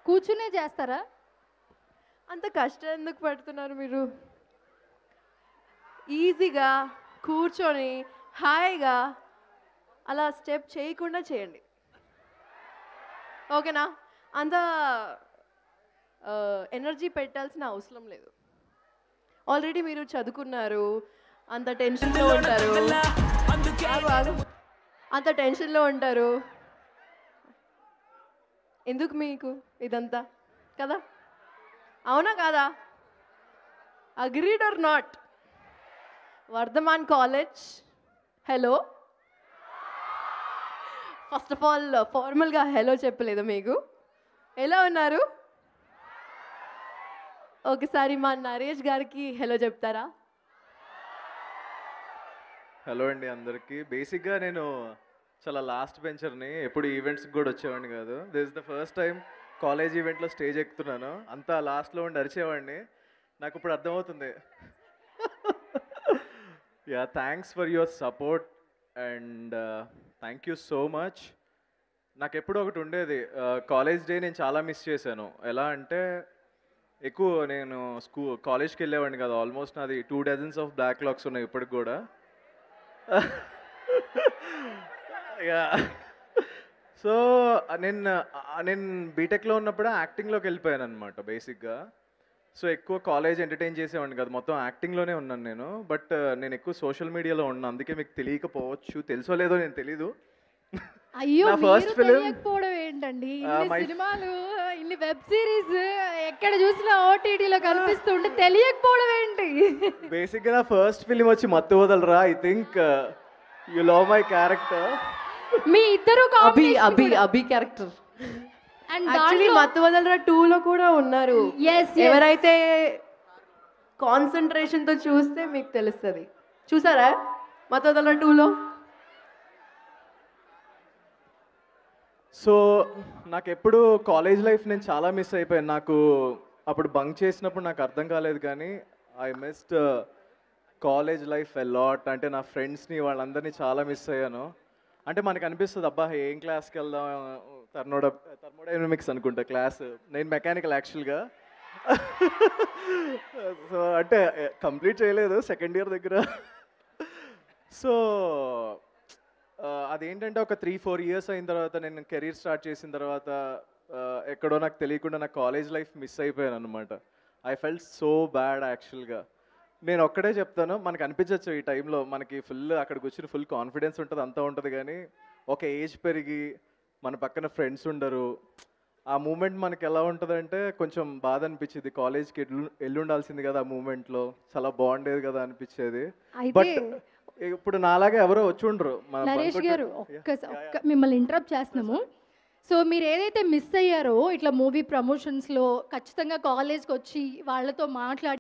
కూర్చునే చేస్తారా? అంత కష్టం ఎందుకు పడుతున్నారు మీరు? ఈజీగా కూర్చొని హాయిగా అలా స్టెప్ చేయకుండా చేయండి. ఓకేనా? అంత ఎనర్జీ పెట్టాల్సిన అవసరం లేదు. ఆల్రెడీ మీరు చదువుకున్నారు, అంత టెన్షన్లో ఉంటారు. ఆగు, ఆగు. అంత టెన్షన్లో ఉంటారు. ఎందుకు మీకు ఇదంతా కదా? అవునా కాదా? Agreed or not? Vardhaman college, hello. First of all ఫార్మల్గా హలో చెప్పలేదు మీకు. ఎలా ఉన్నారు? ఒకసారి మా నరేష్ గారికి హలో చెప్తారా? హలో అండి అందరికీ. బేసిక్గా నేను చాలా లాస్ట్ బెంచర్ని, ఎప్పుడు ఈవెంట్స్కి కూడా వచ్చేవాడిని కాదు. This is the first time college ఈవెంట్లో స్టేజ్ ఎక్కుతున్నాను. అంతా లాస్ట్లో ఉండి అరిచేవాడిని. నాకు ఇప్పుడు అర్థమవుతుంది. Yeah, thanks for your support and thank you so much. నాకు ఎప్పుడు ఒకటి ఉండేది, కాలేజ్ డే నేను చాలా మిస్ చేశాను. ఎలా అంటే ఎక్కువ నేను కాలేజ్కి వెళ్ళేవాడిని కదా. ఆల్మోస్ట్ నాది 2 డజన్స్ ఆఫ్ బ్యాక్లాగ్స్ ఉన్నాయి ఇప్పటికి కూడా. యా, సో నేను బీటెక్లో ఉన్నప్పుడు యాక్టింగ్లోకి వెళ్ళిపోయాను అనమాట బేసిక్గా. సో ఎక్కువ కాలేజ్ ఎంటర్టైన్ చేసేవాడిని కదా, మొత్తం యాక్టింగ్లోనే ఉన్నాను నేను. బట్ నేను ఎక్కువ సోషల్ మీడియాలో ఉన్నాను, అందుకే మీకు తెలియకపోవచ్చు. తెలుసో లేదో నేను తెలీదు. అయ్యో, నా ఫస్ట్ మీరు ఫిలిం తెలియకపోవడం ఏంటండి? ఇన్ని సినిమాలు, ఇన్ని వెబ్ సిరీస్ ఎక్కడ చూసినా ఓటీటీలో కనిపిస్తుంటే తెలియకపోవడం ఏంటి? బేసిక్గా నా ఫస్ట్ ఫిలిం వచ్చి Mathu Vadalara. I think you love my character. మీ ఇద్దరు అభి క్యారెక్టర్ అండ్ యాక్చువల్లీ మత్తు వదలరా 2లో కూడా ఉన్నారు. ఎవరైతే కాన్సన్ట్రేషన్తో చూస్తే మీకు తెలుస్తుంది. చూసారా మత్తు వదలరా 2లో? సో నాకు ఎప్పుడు కాలేజ్ లైఫ్ నేను చాలా మిస్ అయిపోయాను. నాకు అప్పుడు బంక్ చేసినప్పుడు నాకు అర్థం కాలేదు, కానీ I missed college life a lot. అంటే నా ఫ్రెండ్స్ని వాళ్ళందరినీ చాలా మిస్ అయ్యాను. అంటే మనకు అనిపిస్తుంది, అబ్బా ఏం క్లాస్కి వెళ్దాం, థర్మోడైనమిక్స్ అనుకుంటా క్లాస్. నేను మెకానికల్ యాక్చువల్గా. సో అంటే కంప్లీట్ చేయలేదు సెకండ్ ఇయర్ దగ్గర. సో అదేంటంటే ఒక 3-4 ఇయర్స్ అయిన తర్వాత నేను కెరీర్ స్టార్ట్ చేసిన తర్వాత ఎక్కడో నాకు తెలియకుండా నా కాలేజ్ లైఫ్ మిస్ అయిపోయాను అనమాట. ఐ ఫెల్ట్ సో బ్యాడ్ యాక్చువల్గా. నేను ఒక్కడే చెప్తాను, మనకు అనిపించవచ్చు ఈ టైంలో మనకి ఫుల్ అక్కడికి వచ్చిన ఫుల్ కాన్ఫిడెన్స్ ఉంటుంది, అంతా ఉంటుంది. కానీ ఒక ఏజ్ పెరిగి మన పక్కన ఫ్రెండ్స్ ఉండరు. ఆ మూమెంట్ మనకి ఎలా ఉంటుందంటే కొంచెం బాధ అనిపించింది. కాలేజ్కి వెళ్ళుండాల్సింది కదా, ఆ మూమెంట్లో చాలా బాగుండేది కదా అనిపించేది. బట్ ఇప్పుడు నాలాగే ఎవరో వచ్చి ఉండరు. నరేష్ గారు, మిమ్మల్ని ఇంటరప్ట్ చేస్తున్నాము. సో మీరు ఏదైతే మిస్ అయ్యారో ఇట్లా మూవీ ప్రమోషన్స్లో ఖచ్చితంగా కాలేజ్కి వచ్చి వాళ్ళతో మాట్లాడి